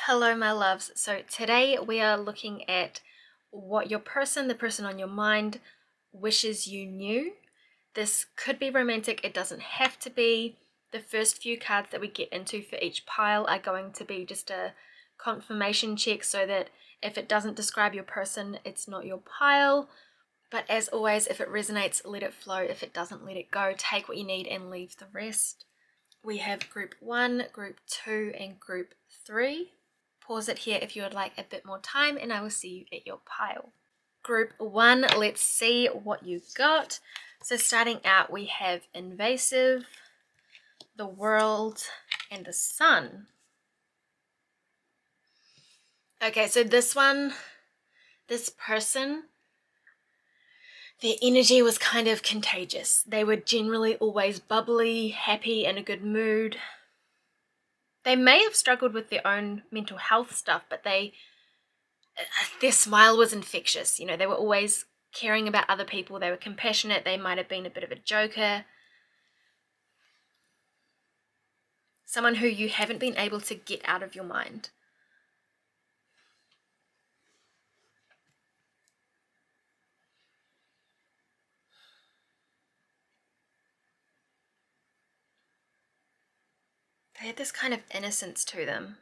Hello, my loves. So today we are looking at what the person on your mind, wishes you knew. This could be romantic, it doesn't have to be. The first few cards that we get into for each pile are going to be just a confirmation check so that if it doesn't describe your person, it's not your pile. But as always, if it resonates, let it flow. If it doesn't, let it go. Take what you need and leave the rest. We have group 1, group 2, and group 3. Pause it here if you would like a bit more time, and I will see you at your pile. Group 1, let's see what you got. So starting out, we have invasive, the world, and the sun. Okay, so this person, their energy was kind of contagious. They were generally always bubbly, happy, in a good mood. They may have struggled with their own mental health stuff, but their smile was infectious. You know, they were always caring about other people. They were compassionate. They might have been a bit of a joker. Someone who you haven't been able to get out of your mind. They had this kind of innocence to them,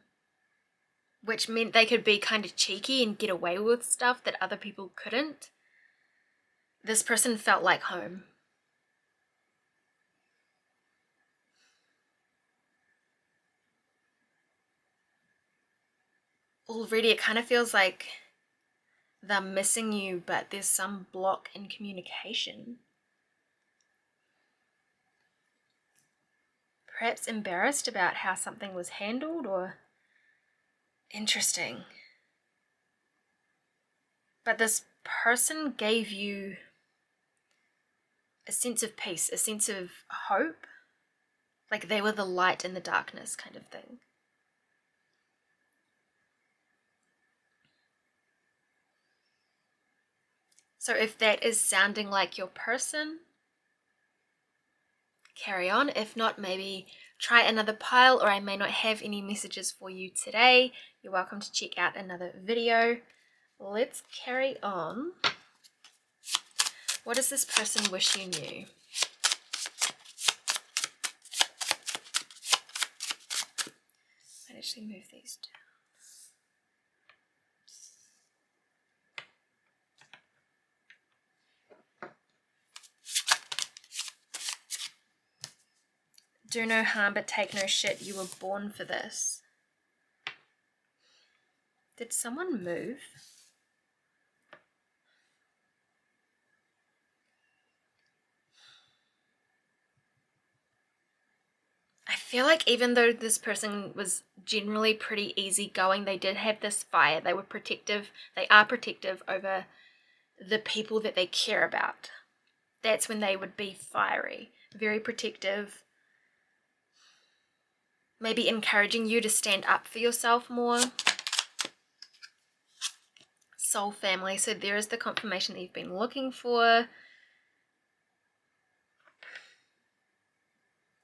which meant they could be kind of cheeky and get away with stuff that other people couldn't. This person felt like home. Already it kind of feels like they're missing you, but there's some block in communication. Perhaps embarrassed about how something was handled, or interesting. But this person gave you a sense of peace, a sense of hope, like they were the light in the darkness kind of thing. So if that is sounding like your person, carry on. If not, maybe try another pile, or I may not have any messages for you today. You're welcome to check out another video. Let's carry on. What does this person wish you knew? I'd actually move these down. Do no harm but take no shit. You were born for this. Did someone move? I feel like even though this person was generally pretty easygoing, they did have this fire. They were protective. They are protective over the people that they care about. That's when they would be fiery, very protective. Maybe encouraging you to stand up for yourself more. Soul family. So there is the confirmation that you've been looking for.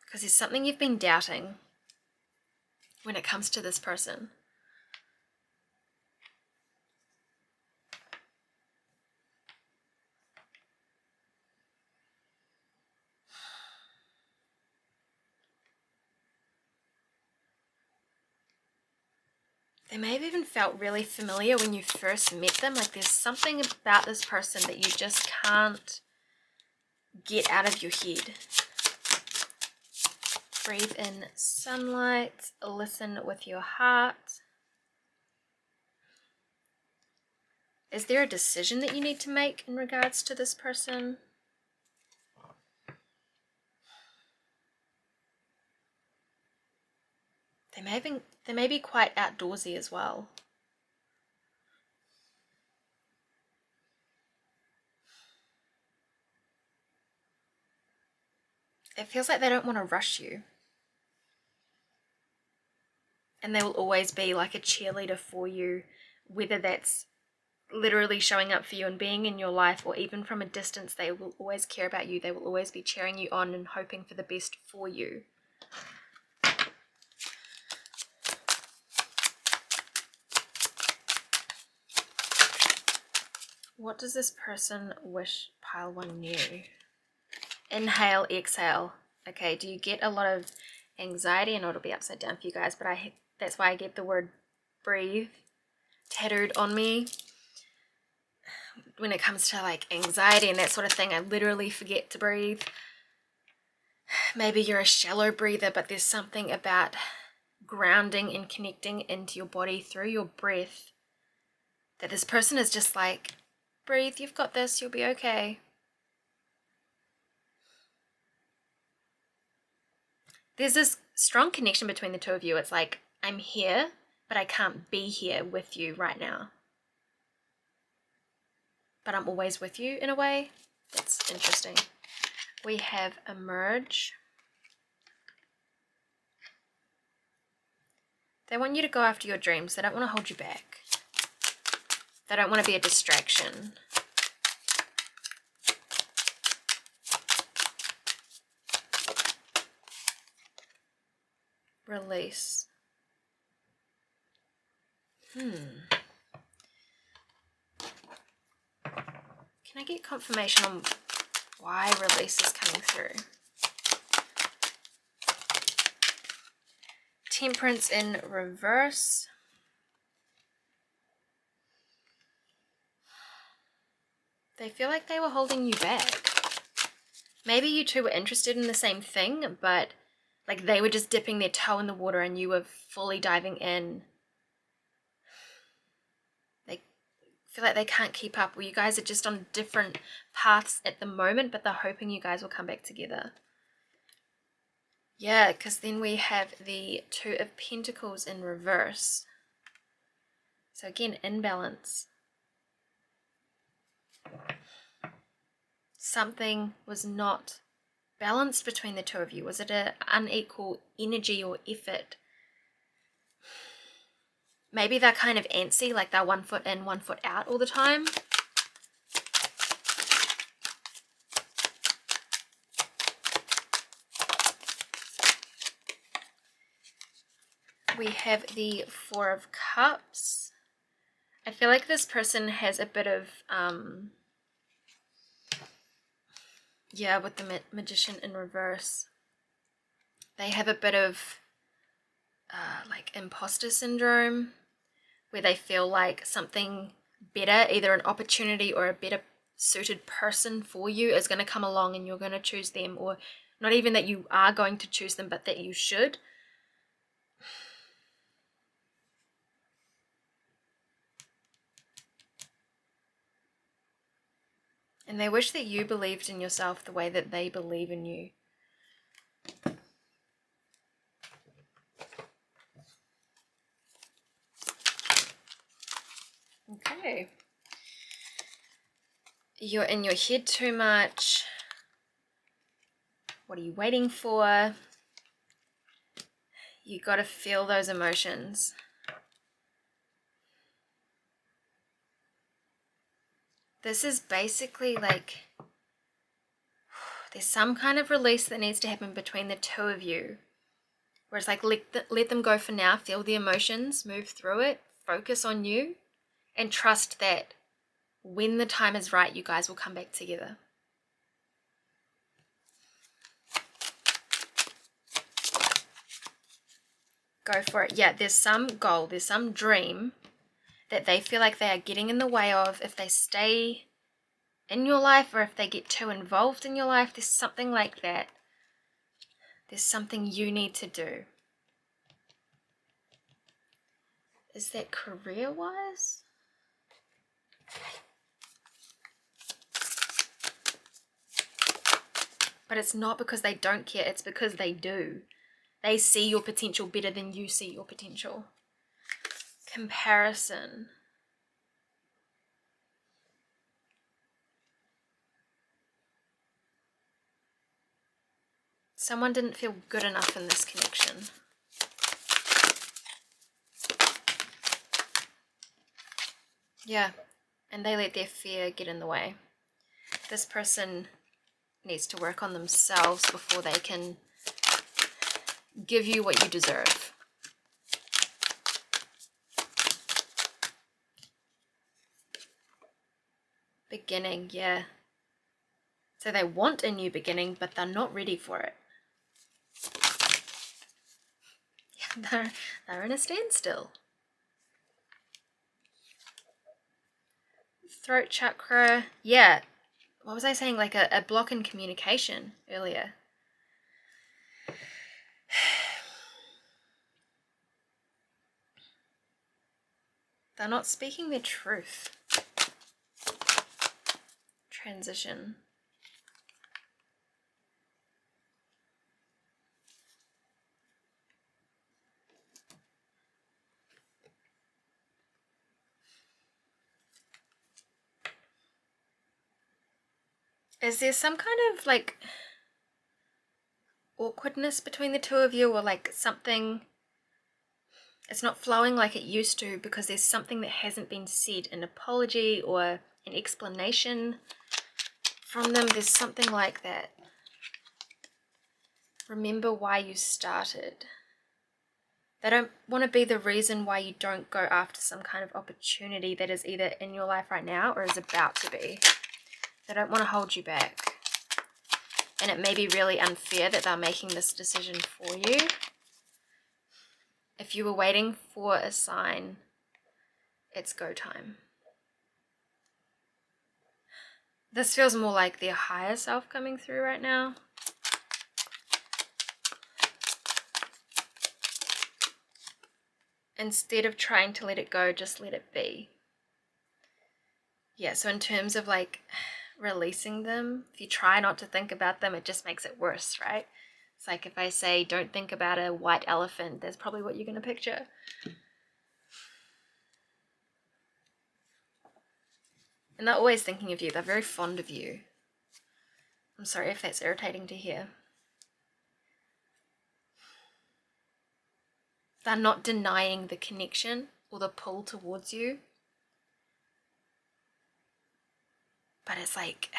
Because there's something you've been doubting when it comes to this person. They may have even felt really familiar when you first met them. Like there's something about this person that you just can't get out of your head. Breathe in sunlight. Listen with your heart. Is there a decision that you need to make in regards to this person? They may be quite outdoorsy as well. It feels like they don't want to rush you. And they will always be like a cheerleader for you, whether that's literally showing up for you and being in your life, or even from a distance. They will always care about you. They will always be cheering you on and hoping for the best for you. What does this person wish pile 1 knew? Inhale, exhale. Okay, do you get a lot of anxiety? I know it'll be upside down for you guys, but that's why I get the word breathe tattooed on me. When it comes to like anxiety and that sort of thing, I literally forget to breathe. Maybe you're a shallow breather, but there's something about grounding and connecting into your body through your breath that this person is just like, breathe, you've got this, you'll be okay. There's this strong connection between the two of you. It's like, I'm here, but I can't be here with you right now. But I'm always with you in a way. That's interesting. We have emerge. They want you to go after your dreams. They don't want to hold you back. They don't want to be a distraction. Release. Can I get confirmation on why release is coming through? Temperance in reverse. They feel like they were holding you back. Maybe you two were interested in the same thing, but like they were just dipping their toe in the water and you were fully diving in. They feel like they can't keep up. Well, you guys are just on different paths at the moment, but they're hoping you guys will come back together. Yeah, because then we have the Two of Pentacles in reverse. So again, imbalance. Something was not balanced between the two of you. Was it an unequal energy or effort? Maybe they're kind of antsy, like they're 1 foot in, 1 foot out all the time. We have the Four of Cups. I feel like this person has a bit of, yeah, with the Magician in reverse. They have a bit of, like, imposter syndrome, where they feel like something better, either an opportunity or a better suited person for you is going to come along and you're going to choose them, or not even that you are going to choose them, but that you should. And they wish that you believed in yourself the way that they believe in you. Okay. You're in your head too much. What are you waiting for? You got to feel those emotions. This is basically like there's some kind of release that needs to happen between the two of you. Where it's like let them go for now, feel the emotions, move through it, focus on you, and trust that when the time is right, you guys will come back together. Go for it. Yeah, there's some goal, there's some dream that they feel like they are getting in the way of if they stay in your life, or if they get too involved in your life. There's something like that. There's something you need to do. Is that career-wise? But it's not because they don't care, it's because they do. They see your potential better than you see your potential. Comparison. Someone didn't feel good enough in this connection. Yeah, and they let their fear get in the way. This person needs to work on themselves before they can give you what you deserve. Beginning, yeah. So they want a new beginning, but they're not ready for it. Yeah, they're in a standstill. Throat chakra, yeah. What was I saying? Like a block in communication earlier. They're not speaking their truth. Transition. Is there some kind of like awkwardness between the two of you, or like something, it's not flowing like it used to because there's something that hasn't been said, an apology or an explanation from them? There's something like that. Remember why you started. They don't want to be the reason why you don't go after some kind of opportunity that is either in your life right now or is about to be. They don't want to hold you back. And it may be really unfair that they're making this decision for you. If you were waiting for a sign, it's go time. This feels more like their higher self coming through right now. Instead of trying to let it go, just let it be. Yeah, so in terms of like releasing them, if you try not to think about them, it just makes it worse, right? It's like if I say, don't think about a white elephant, that's probably what you're going to picture. And they're always thinking of you. They're very fond of you. I'm sorry if that's irritating to hear. They're not denying the connection or the pull towards you. But it's like,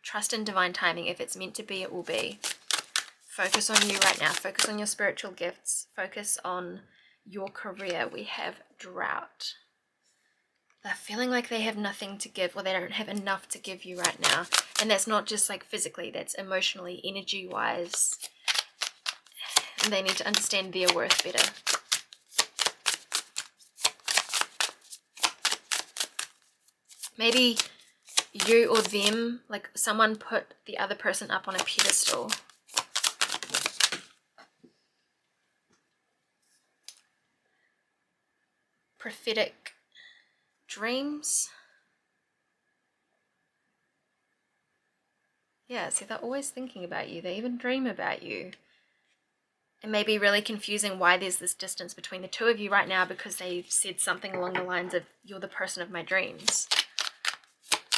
trust in divine timing. If it's meant to be, it will be. Focus on you right now. Focus on your spiritual gifts. Focus on your career. We have drought. They're feeling like they have nothing to give, or they don't have enough to give you right now. And that's not just like physically, that's emotionally, energy-wise. And they need to understand their worth better. Maybe you or them, like someone put the other person up on a pedestal. Prophetic dreams. Yeah, see, they're always thinking about you. They even dream about you. It may be really confusing why there's this distance between the two of you right now, because they've said something along the lines of, you're the person of my dreams.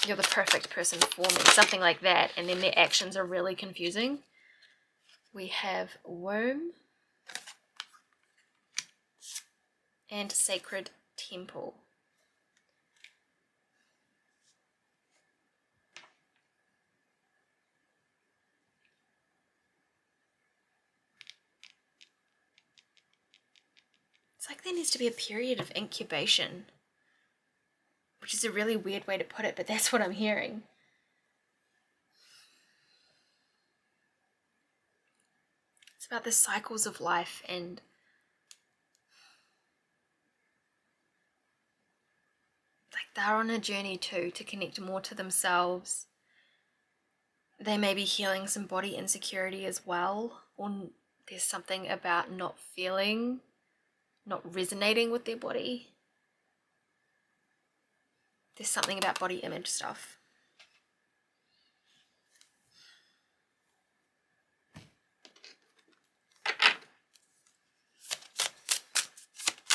You're the perfect person for me. Something like that. And then their actions are really confusing. We have womb and sacred temple. It's like there needs to be a period of incubation, which is a really weird way to put it, but that's what I'm hearing. It's about the cycles of life, and like they're on a journey too to connect more to themselves. They may be healing some body insecurity as well, or there's something about not feeling, not resonating with their body. There's something about body image stuff.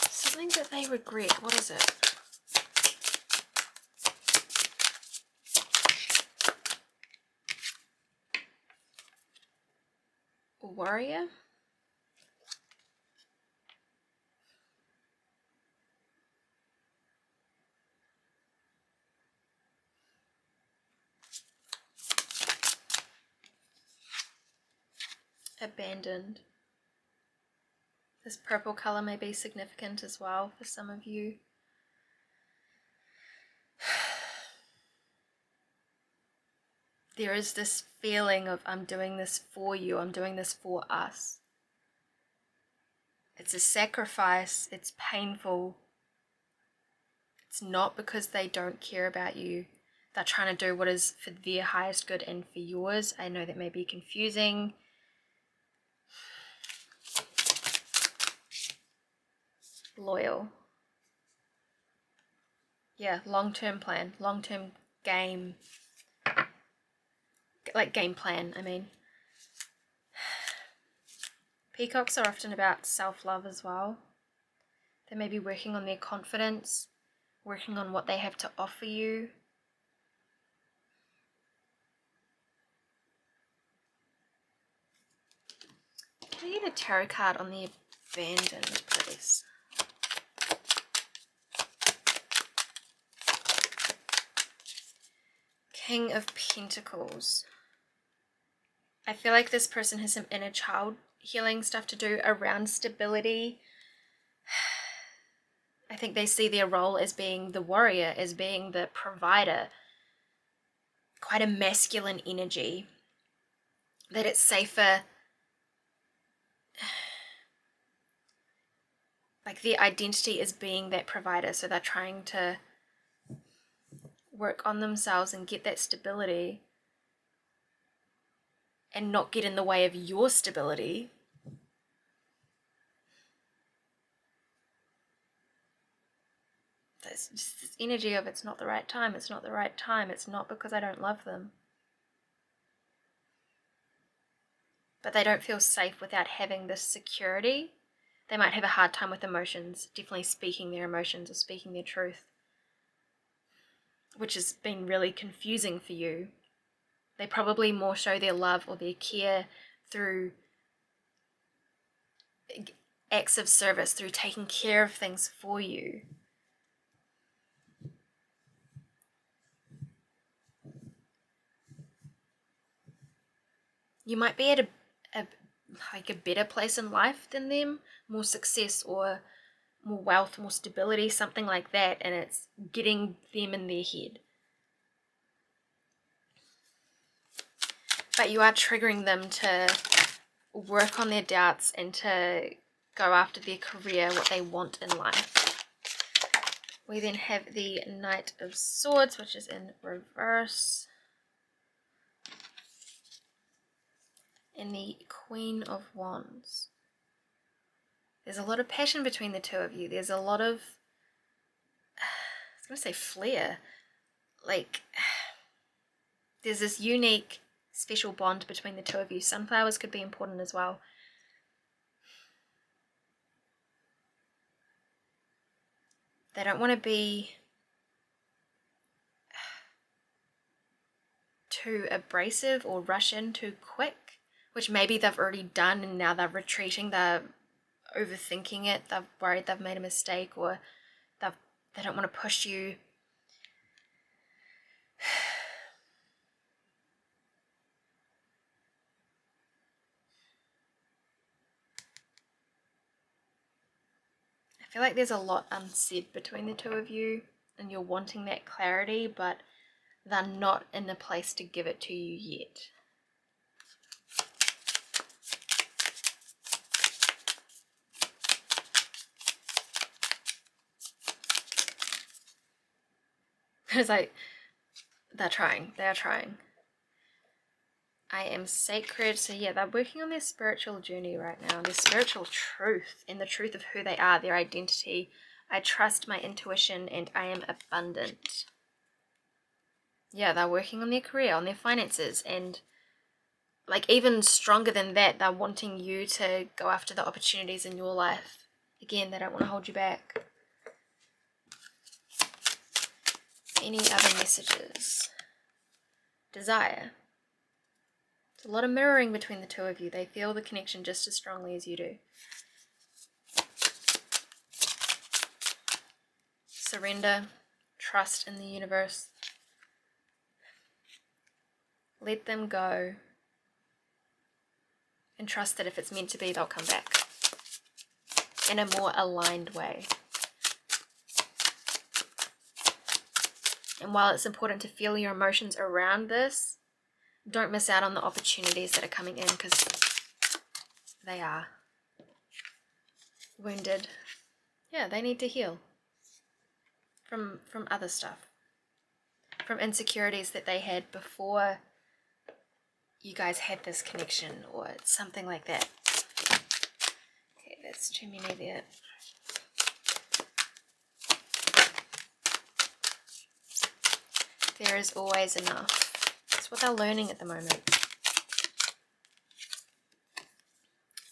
Something that they regret. What is it? A warrior? Abandoned. This purple color may be significant as well for some of you. there is this feeling of, I'm doing this for you, I'm doing this for us. It's a sacrifice, it's painful. It's not because they don't care about you. They're trying to do what is for their highest good and for yours. I know that may be confusing. Loyal. Yeah, long-term plan, long-term game. Like game plan, I mean. Peacocks are often about self-love as well. They may be working on their confidence, working on what they have to offer you. Can I get a tarot card on the abandoned, please? King of Pentacles. I feel like this person has some inner child healing stuff to do around stability. I think they see their role as being the warrior, as being the provider. Quite a masculine energy. That it's safer. Like their identity is being that provider. So they're trying to work on themselves and get that stability. And not get in the way of your stability. There's just this energy of it's not the right time, it's not the right time, it's not because I don't love them. But they don't feel safe without having this security. They might have a hard time with emotions, definitely speaking their emotions or speaking their truth, which has been really confusing for you. They probably more show their love or their care through acts of service, through taking care of things for you. You might be at a better place in life than them, more success or more wealth, more stability, something like that, and it's getting them in their head. But you are triggering them to work on their doubts and to go after their career, what they want in life. We then have the Knight of Swords, which is in reverse. And the Queen of Wands. There's a lot of passion between the two of you. There's a lot of, I was going to say flair. Like, there's this unique, special bond between the two of you. Sunflowers could be important as well. They don't want to be too abrasive or rush in too quick, which maybe they've already done and now they're retreating, they're overthinking it, they're worried they've made a mistake, or they don't want to push you. I feel like there's a lot unsaid between the two of you and you're wanting that clarity, but they're not in a place to give it to you yet. It's like, they are trying. I am sacred. So yeah, they're working on their spiritual journey right now, their spiritual truth and the truth of who they are, their identity. I trust my intuition and I am abundant. Yeah, they're working on their career, on their finances, and like even stronger than that, they're wanting you to go after the opportunities in your life. Again, they don't want to hold you back. Any other messages? Desire. There's a lot of mirroring between the two of you. They feel the connection just as strongly as you do. Surrender. Trust in the universe. Let them go. And trust that if it's meant to be, they'll come back in a more aligned way. And while it's important to feel your emotions around this, don't miss out on the opportunities that are coming in, because they are wounded. Yeah, they need to heal from other stuff, from insecurities that they had before you guys had this connection, or something like that. Okay, that's too many there. There is always enough. That's what they're learning at the moment.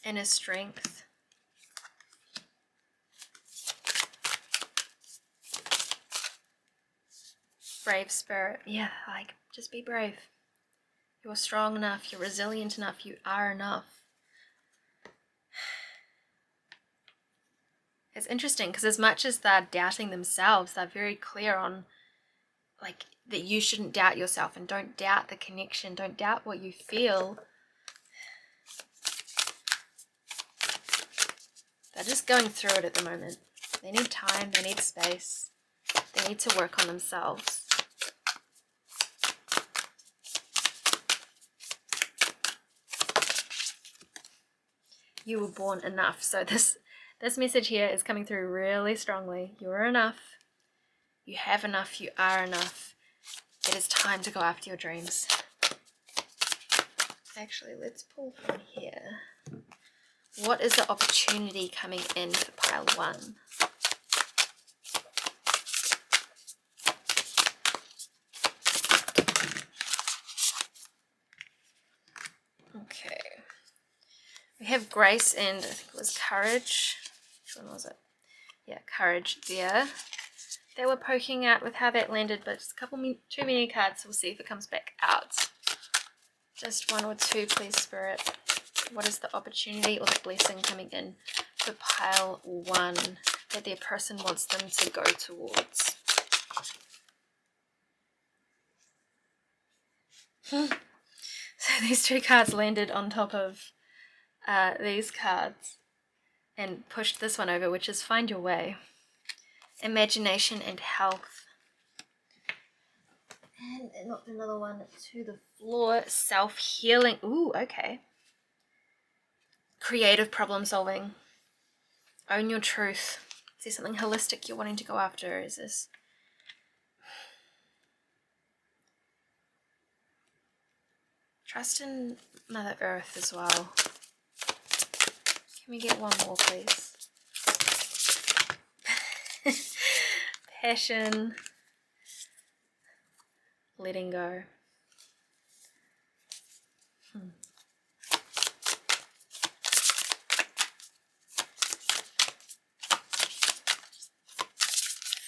Inner strength. Brave spirit. Yeah, like, just be brave. You're strong enough. You're resilient enough. You are enough. It's interesting because as much as they're doubting themselves, they're very clear on, like, that you shouldn't doubt yourself, and don't doubt the connection. Don't doubt what you feel. They're just going through it at the moment. They need time. They need space. They need to work on themselves. You were born enough. So this message here is coming through really strongly. You're enough. You have enough. You are enough. It is time to go after your dreams. Actually, let's pull from here. What is the opportunity coming in for pile 1? Okay. We have grace and I think it was courage. Which one was it? Yeah, courage there. They were poking out with how that landed, but it's a couple too many cards, so we'll see if it comes back out. Just 1 or 2, please, Spirit. What is the opportunity or the blessing coming in for pile 1 that their person wants them to go towards? So these 2 cards landed on top of these cards and pushed this one over, which is find your way. Imagination and health. And it knocked another one to the floor. Self-healing. Ooh, okay. Creative problem solving. Own your truth. Is there something holistic you're wanting to go after? Is this... Trust in Mother Earth as well. Can we get one more, please? Passion. Letting go. I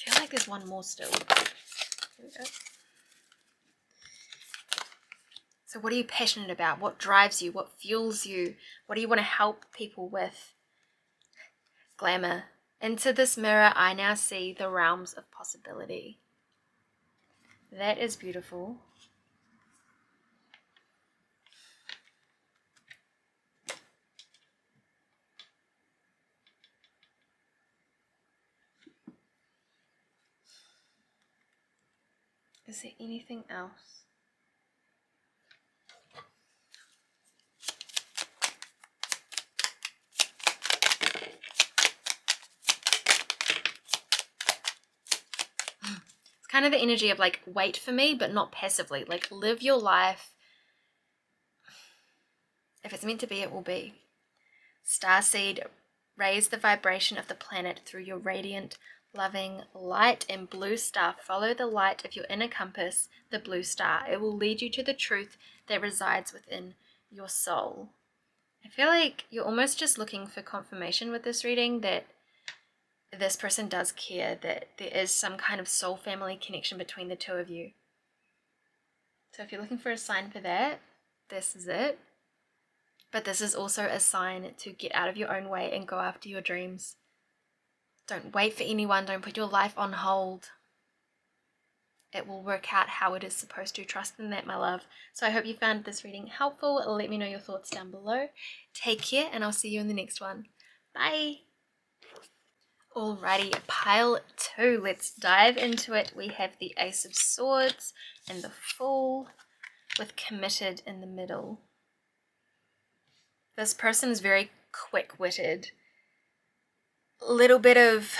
feel like there's one more still. Here we go. So what are you passionate about? What drives you? What fuels you? What do you want to help people with? Glamour. Into this mirror, I now see the realms of possibility. That is beautiful. Is there anything else? It's kind of the energy of like, wait for me, but not passively. Like, live your life. If it's meant to be, it will be. Starseed, raise the vibration of the planet through your radiant, loving light. And blue star, follow the light of your inner compass, the blue star. It will lead you to the truth that resides within your soul. I feel like you're almost just looking for confirmation with this reading that this person does care, that there is some kind of soul family connection between the two of you. So if you're looking for a sign for that, this is it. But this is also a sign to get out of your own way and go after your dreams. Don't wait for anyone. Don't put your life on hold. It will work out how it is supposed to. Trust in that, my love. So I hope you found this reading helpful. Let me know your thoughts down below. Take care, and I'll see you in the next one. Bye. Alrighty, pile 2. Let's dive into it. We have the Ace of Swords and the Fool. with committed in the middle. This person is very quick-witted. A little bit of,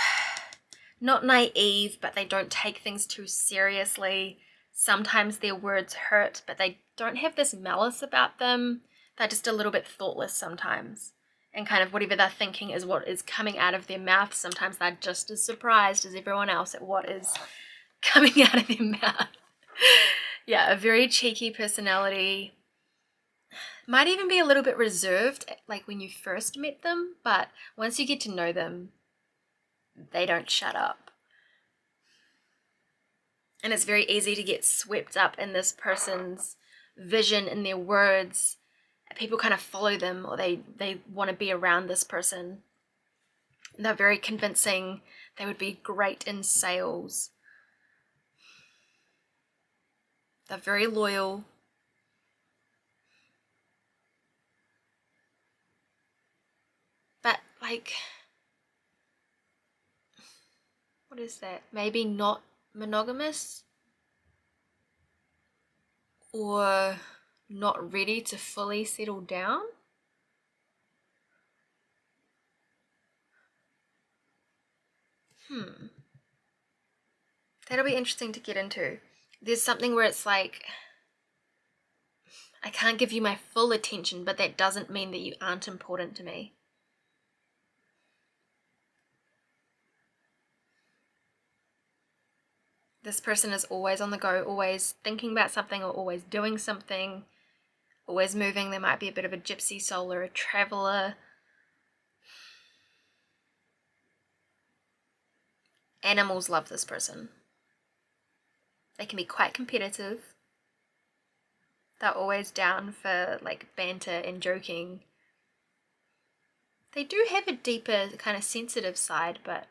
not naive, but they don't take things too seriously. Sometimes their words hurt, but they don't have this malice about them. They're just a little bit thoughtless sometimes. And kind of whatever they're thinking is what is coming out of their mouth. Sometimes they're just as surprised as everyone else at what is coming out of their mouth. Yeah, a very cheeky personality. Might even be a little bit reserved, like when you first met them, but once you get to know them, they don't shut up. And it's very easy to get swept up in this person's vision, in their words. People kind of follow them, or they want to be around this person. They're very convincing. They would be great in sales. They're very loyal. But like, what is that? Maybe not monogamous, or not ready to fully settle down. That'll be interesting to get into. There's something where it's like, I can't give you my full attention, but that doesn't mean that you aren't important to me. This person is always on the go, always thinking about something, or always doing something, always moving. They might be a bit of a gypsy soul or a traveler. Animals love this person. They can be quite competitive. They're always down for like banter and joking. They do have a deeper kind of sensitive side, but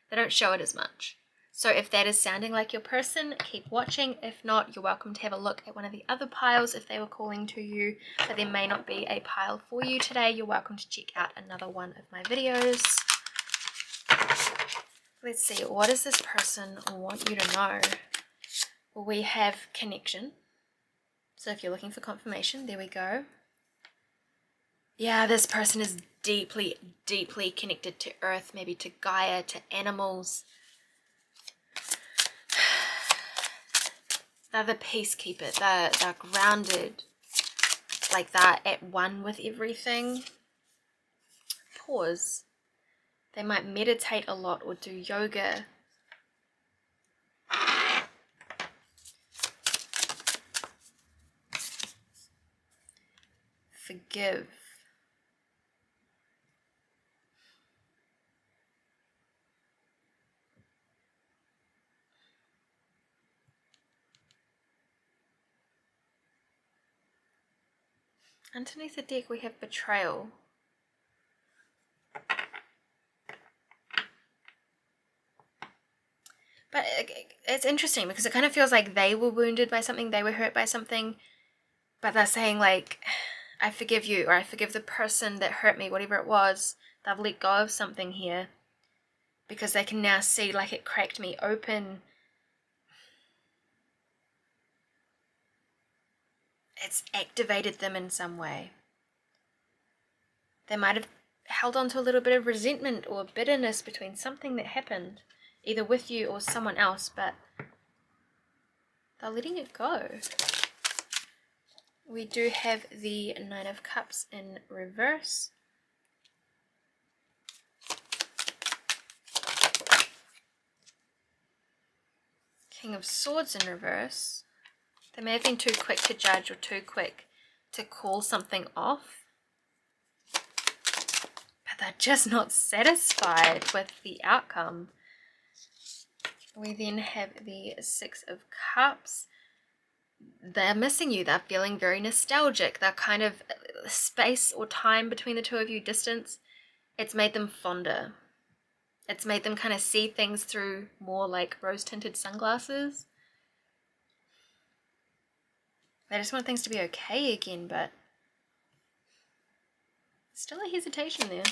they don't show it as much. So if that is sounding like your person, keep watching. If not, you're welcome to have a look at one of the other piles if they were calling to you, but there may not be a pile for you today. You're welcome to check out another one of my videos. Let's see, what does this person want you to know? Well, we have connection. So if you're looking for confirmation, there we go. Yeah, this person is deeply, deeply connected to Earth, maybe to Gaia, to animals. They're the peacekeeper. They're grounded. Like they're at one with everything. Pause. They might meditate a lot or do yoga. Forgive. Underneath the deck we have betrayal. But it's interesting because it kind of feels like they were wounded by something, they were hurt by something, but they're saying like, I forgive you, or I forgive the person that hurt me, whatever it was. They've let go of something here because they can now see like it cracked me open. It's activated them in some way. They might have held on to a little bit of resentment or bitterness between something that happened, either with you or someone else, but they're letting it go. We do have the Nine of Cups in reverse. King of Swords in reverse. They may have been too quick to judge or too quick to call something off. But they're just not satisfied with the outcome. We then have the Six of Cups. They're missing you. They're feeling very nostalgic. They're kind of space or time between the two of you, distance. It's made them fonder. It's made them kind of see things through more like rose-tinted sunglasses. They just want things to be okay again, but still a hesitation there.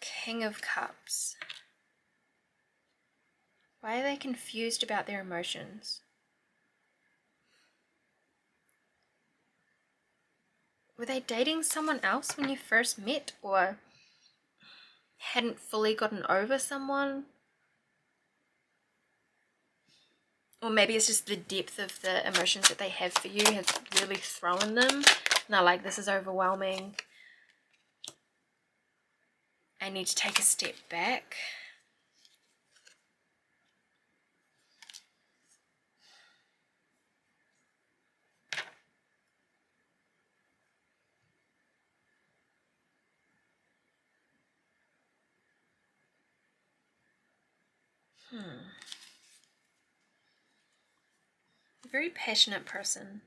King of Cups. Why are they confused about their emotions? were they dating someone else when you first met, or hadn't fully gotten over someone? Or maybe it's just the depth of the emotions that they have for you has really thrown them. Now, like, this is overwhelming. I need to take a step back. A very passionate person.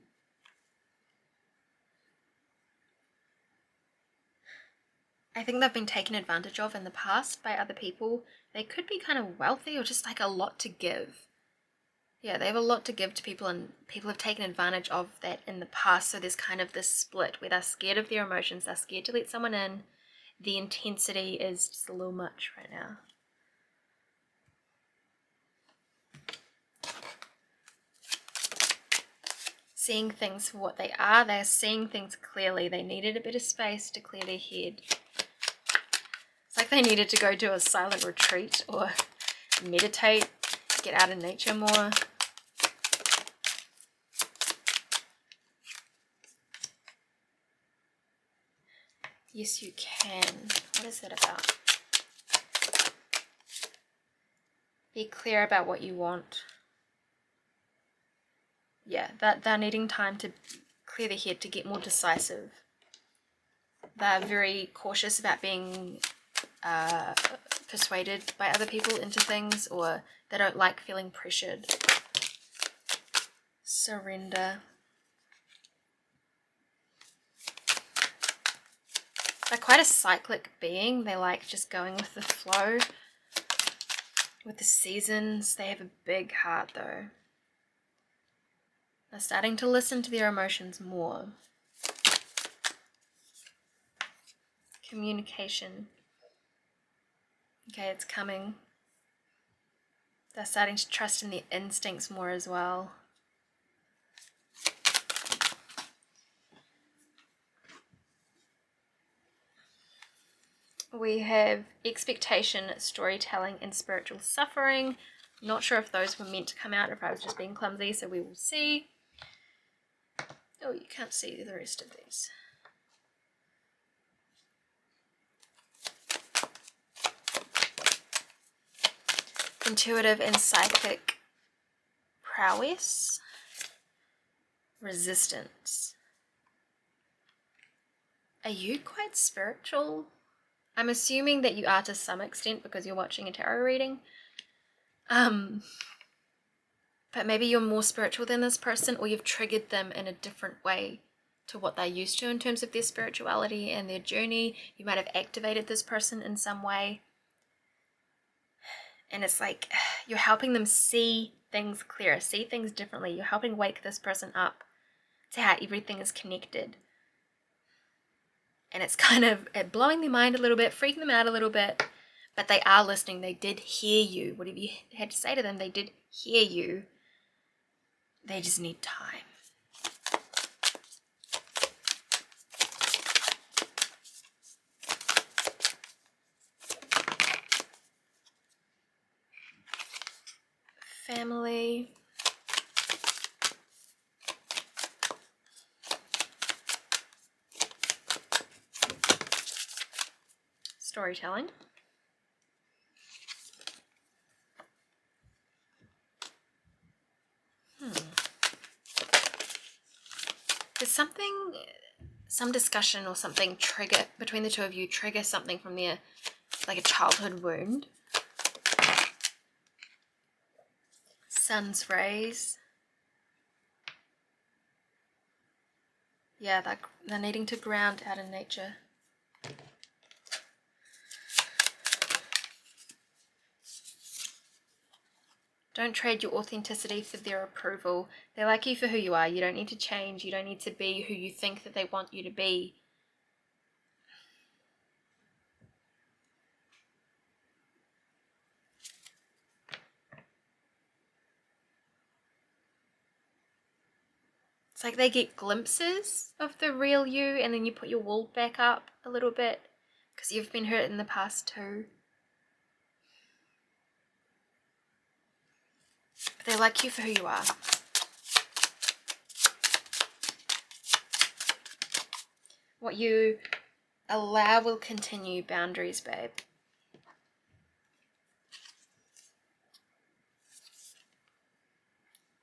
I think they've been taken advantage of in the past by other people. They could be kind of wealthy or just like a lot to give. Yeah, they have a lot to give to people, and people have taken advantage of that in the past. So there's kind of this split where they're scared of their emotions, they're scared to let someone in. The intensity is just a little much right now. Seeing things for what they are, they're seeing things clearly. They needed a bit of space to clear their head. It's like they needed to go to a silent retreat or meditate, get out in nature more. Yes, you can. What is that about? Be clear about what you want. Yeah, that they're needing time to clear their head, to get more decisive. They're very cautious about being persuaded by other people into things, or they don't like feeling pressured. Surrender. They're quite a cyclic being. They like just going with the flow, with the seasons. They have a big heart though. They're starting to listen to their emotions more. Communication. Okay, it's coming. They're starting to trust in their instincts more as well. We have expectation, storytelling, and spiritual suffering. Not sure if those were meant to come out, if I was just being clumsy, so we will see. Oh, you can't see the rest of these. Intuitive and psychic prowess. Resistance. Are you quite spiritual? I'm assuming that you are to some extent because you're watching a tarot reading. But maybe you're more spiritual than this person, or you've triggered them in a different way to what they're used to in terms of their spirituality and their journey. You might have activated this person in some way. And it's like you're helping them see things clearer, see things differently. You're helping wake this person up to how everything is connected. And it's kind of blowing their mind a little bit, freaking them out a little bit. But they are listening. They did hear you. Whatever you had to say to them, they did hear you. They just need time. Family. Storytelling. There's some discussion or something trigger between the two of you, trigger something from their, like a childhood wound. Sun's rays. Yeah, they're needing to ground out in nature. Don't trade your authenticity for their approval. They like you for who you are. You don't need to change. You don't need to be who you think that they want you to be. It's like they get glimpses of the real you, and then you put your wall back up a little bit because you've been hurt in the past too. But they like you for who you are. What you allow will continue. Boundaries, babe.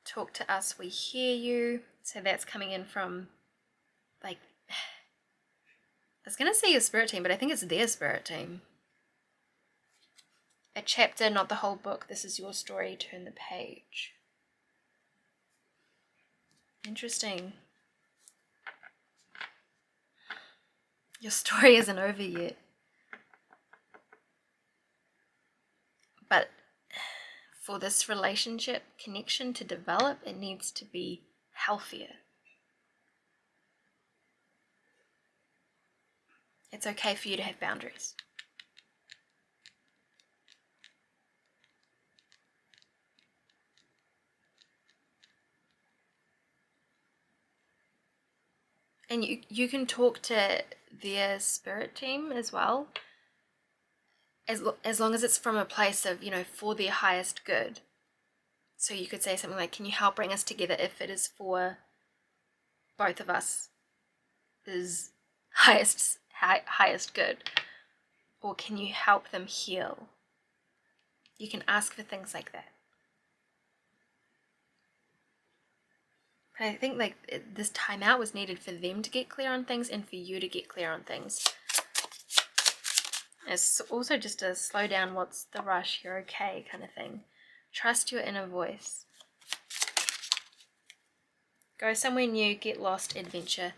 Talk to us, we hear you. So that's coming in from, like, I was going to say your spirit team, but I think it's their spirit team. A chapter, not the whole book. This is your story. Turn the page. Interesting. Your story isn't over yet. But for this relationship connection to develop, it needs to be healthier. It's okay for you to have boundaries. And you can talk to their spirit team as well, as long as it's from a place of, for their highest good. So you could say something like, can you help bring us together if it is for both of us is highest good? Or can you help them heal? You can ask for things like that. But I think this time out was needed for them to get clear on things and for you to get clear on things. It's also just a slow down, what's the rush, you're okay kind of thing. Trust your inner voice. Go somewhere new, get lost, adventure,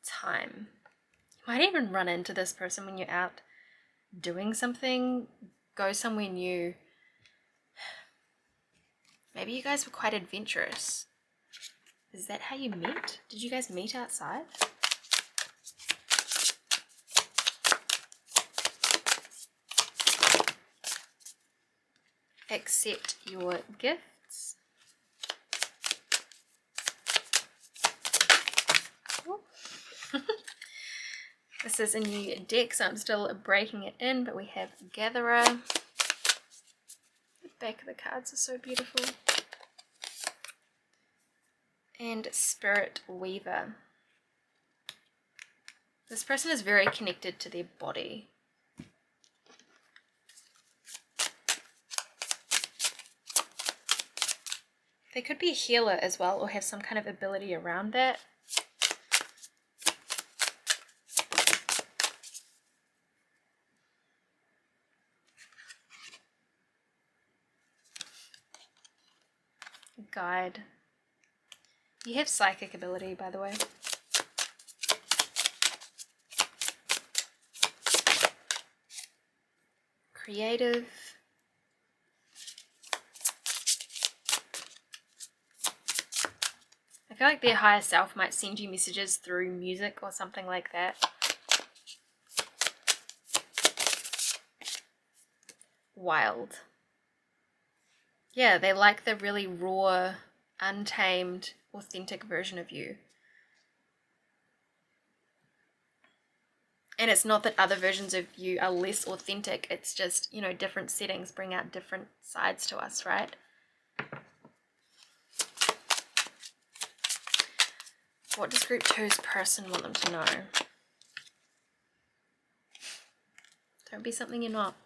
time. You might even run into this person when you're out doing something. Go somewhere new. Maybe you guys were quite adventurous. Is that how you met? Did you guys meet outside? Accept your gifts. This is a new deck, so I'm still breaking it in, but we have Gatherer. The back of the cards are so beautiful. And Spirit Weaver. This person is very connected to their body. They could be a healer as well, or have some kind of ability around that. Guide. You have psychic ability, by the way. Creative. I feel like their higher self might send you messages through music or something like that. Wild. Yeah, they like the really raw, untamed, authentic version of you. And it's not that other versions of you are less authentic, it's just, different settings bring out different sides to us, right? What does group 2's person want them to know? Don't be something you're not.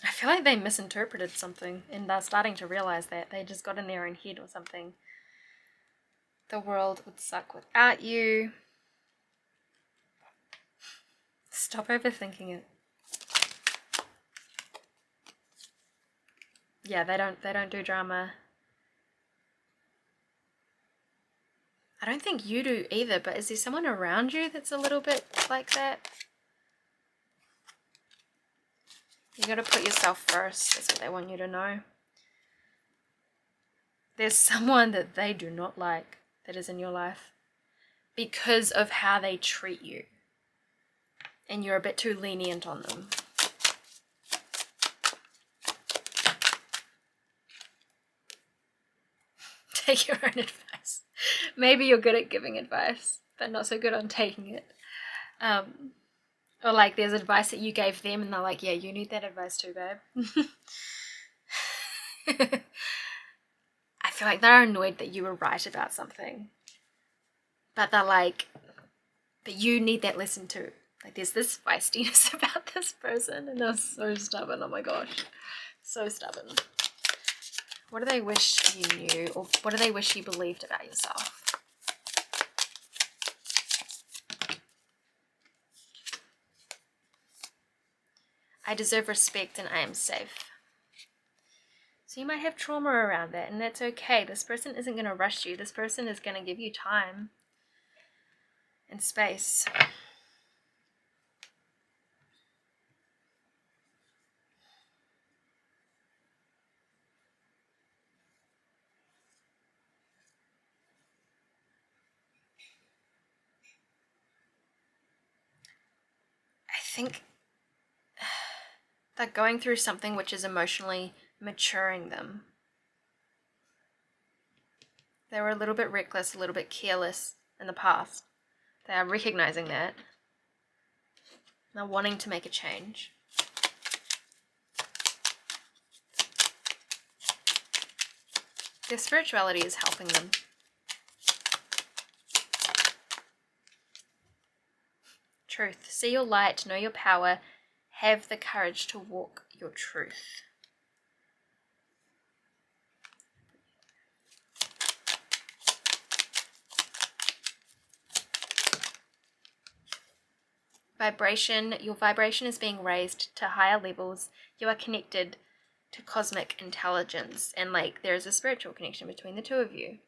I feel like they misinterpreted something and they're starting to realize that. They just got in their own head or something. The world would suck without you. Stop overthinking it. Yeah, they don't do drama. I don't think you do either, but is there someone around you that's a little bit like that? You gotta put yourself first. That's what they want you to know. There's someone that they do not like that is in your life because of how they treat you. and you're a bit too lenient on them. Take your own advice. Maybe you're good at giving advice, but not so good on taking it. Or like there's advice that you gave them and they're like, yeah, you need that advice too, babe. I feel like they're annoyed that you were right about something. But they're like, but you need that lesson too. Like there's this feistiness about this person and they're so stubborn. Oh my gosh. So stubborn. What do they wish you knew, or what do they wish you believed about yourself? I deserve respect and I am safe. So you might have trauma around that, and that's okay. This person isn't going to rush you. This person is going to give you time and space. I think they're going through something which is emotionally maturing them. They were a little bit reckless, a little bit careless in the past. They are recognizing that. They're wanting to make a change. Their spirituality is helping them. Truth. See your light, know your power, have the courage to walk your truth. Vibration. Your vibration is being raised to higher levels. You are connected to cosmic intelligence, and like there's a spiritual connection between the two of you.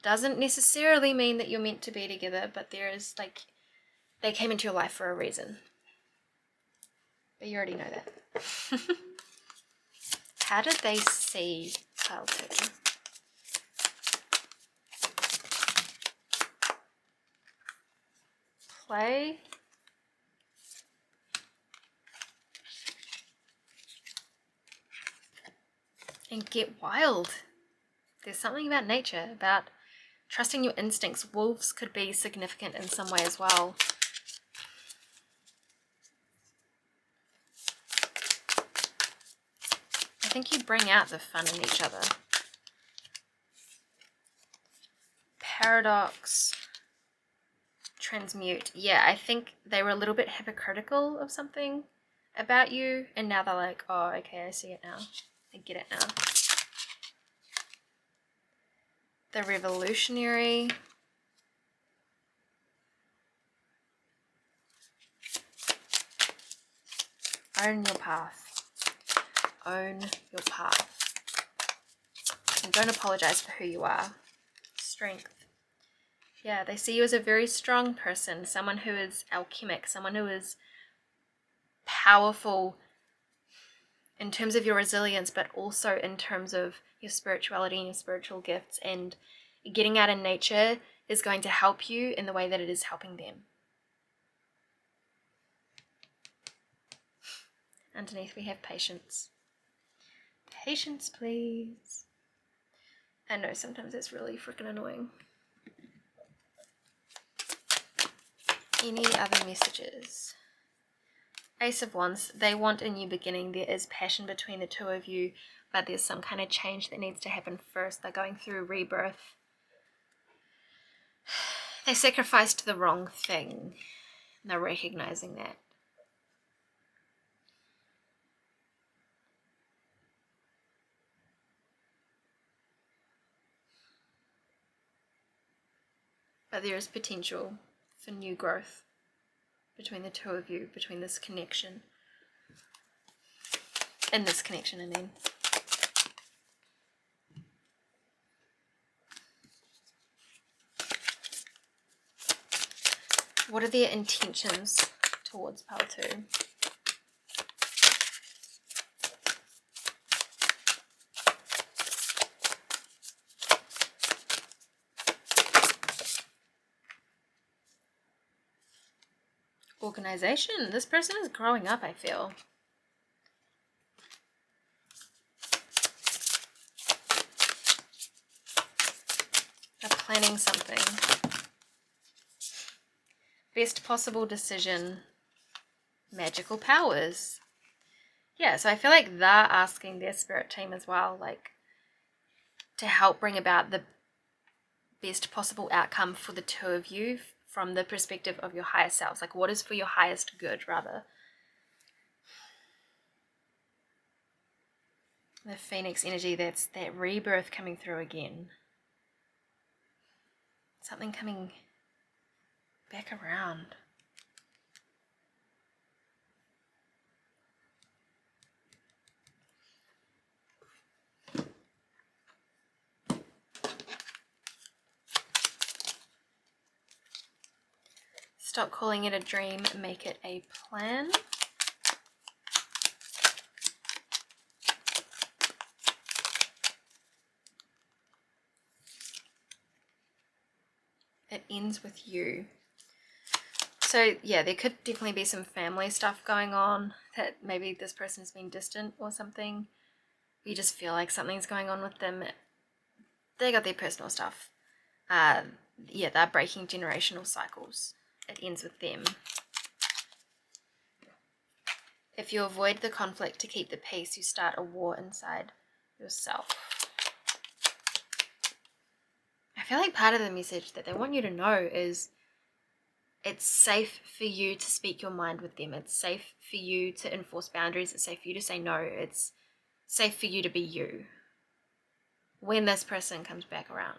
Doesn't necessarily mean that you're meant to be together, but there is like, they came into your life for a reason. But you already know that. How did they see pile 2? Play and get wild. There's something about nature, about trusting your instincts. Wolves could be significant in some way as well. I think you bring out the fun in each other. Paradox. Transmute. Yeah, I think they were a little bit hypocritical of something about you, and now they're like, oh, okay, I see it now. I get it now. The revolutionary. Own your path. Own your path. And don't apologize for who you are. Strength. Yeah, they see you as a very strong person, someone who is alchemic, someone who is powerful in terms of your resilience, but also in terms of your spirituality and your spiritual gifts. And getting out in nature is going to help you in the way that it is helping them. Underneath we have patience. Patience, please. I know sometimes it's really freaking annoying. Any other messages? Ace of Wands. They want a new beginning. There is passion between the two of you, but there's some kind of change that needs to happen first. They're going through rebirth. They sacrificed the wrong thing. They're recognizing that. But there is potential for new growth between the two of you, between this connection. In this connection, I mean. What are their intentions towards pile 2? organization. This person is growing up, I feel. They're planning something. Best possible decision. Magical powers. Yeah, so I feel like they're asking their spirit team as well, like, to help bring about the best possible outcome for the two of you from the perspective of your higher selves. Like, what is for your highest good, rather. The Phoenix energy, that's that rebirth coming through again. Something coming back around. Stop calling it a dream, make it a plan. It ends with you. So yeah, there could definitely be some family stuff going on, that maybe this person has been distant or something. You just feel like something's going on with them. They got their personal stuff. Yeah, they're breaking generational cycles. It ends with them. If you avoid the conflict to keep the peace, you start a war inside yourself. I feel like part of the message that they want you to know is it's safe for you to speak your mind with them. It's safe for you to enforce boundaries. It's safe for you to say no. It's safe for you to be you when this person comes back around.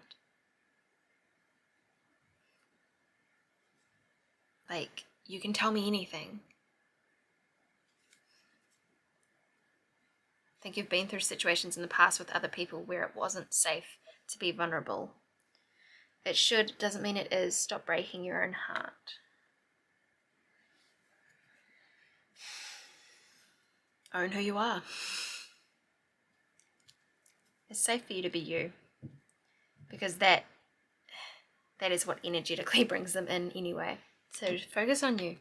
Like, you can tell me anything. I think you've been through situations in the past with other people where it wasn't safe to be vulnerable. It should doesn't mean it is. Stop breaking your own heart. Own who you are. It's safe for you to be you, because that is what energetically brings them in anyway. So focus on you.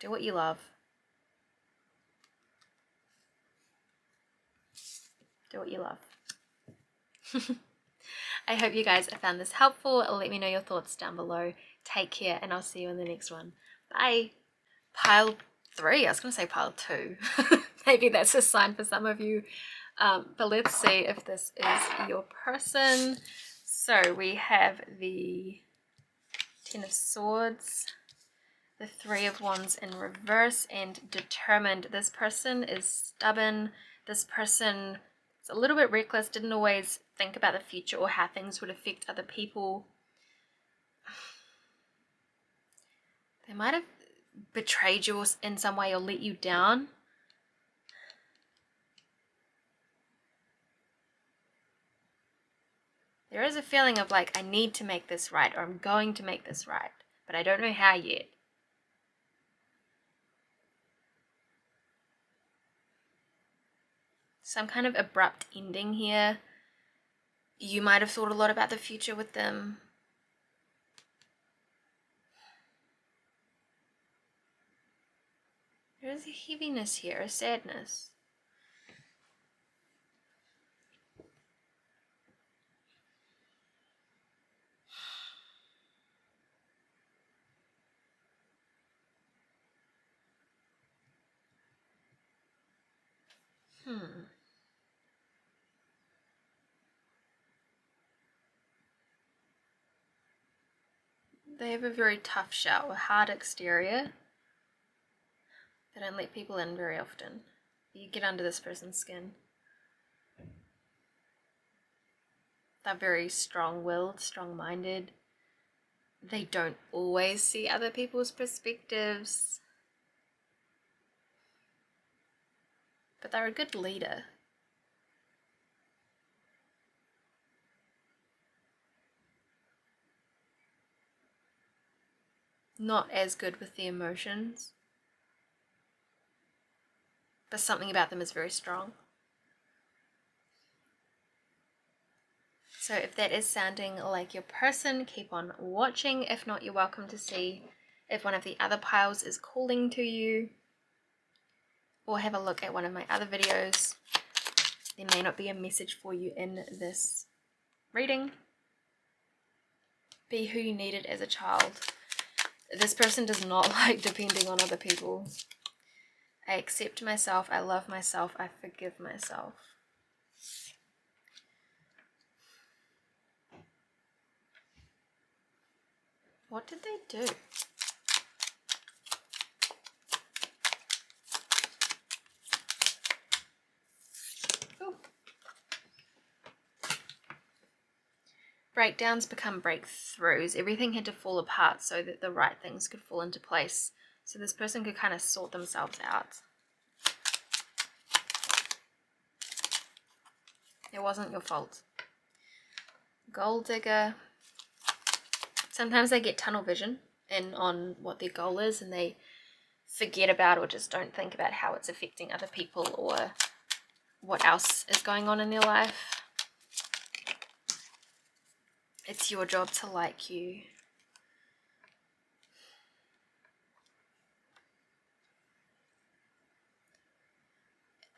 Do what you love. Do what you love. I hope you guys found this helpful. Let me know your thoughts down below. Take care, and I'll see you in the next one. Bye. Pile 3. I was going to say pile 2. Maybe that's a sign for some of you. But let's see if this is your person. So we have the 10 of Swords, the 3 of Wands in reverse, and determined. This person is stubborn. This person is a little bit reckless, didn't always think about the future or how things would affect other people. They might have betrayed you in some way or let you down. There is a feeling of like, I need to make this right, or I'm going to make this right, but I don't know how yet. Some kind of abrupt ending here. You might have thought a lot about the future with them. There is a heaviness here, a sadness. They have a very tough shell, a hard exterior. They don't let people in very often. You get under this person's skin. They're very strong-willed, strong-minded. They don't always see other people's perspectives. But they're a good leader. Not as good with the emotions. But something about them is very strong. So if that is sounding like your person, keep on watching. If not, you're welcome to see if one of the other piles is calling to you, or have a look at one of my other videos. There may not be a message for you in this reading. Be who you needed as a child. This person does not like depending on other people. I accept myself, I love myself, I forgive myself. What did they do? Ooh. Breakdowns become breakthroughs. Everything had to fall apart so that the right things could fall into place. So this person could kind of sort themselves out. It wasn't your fault. Goal digger. Sometimes they get tunnel vision on what their goal is, and they forget about or just don't think about how it's affecting other people or what else is going on in their life. It's your job to like you.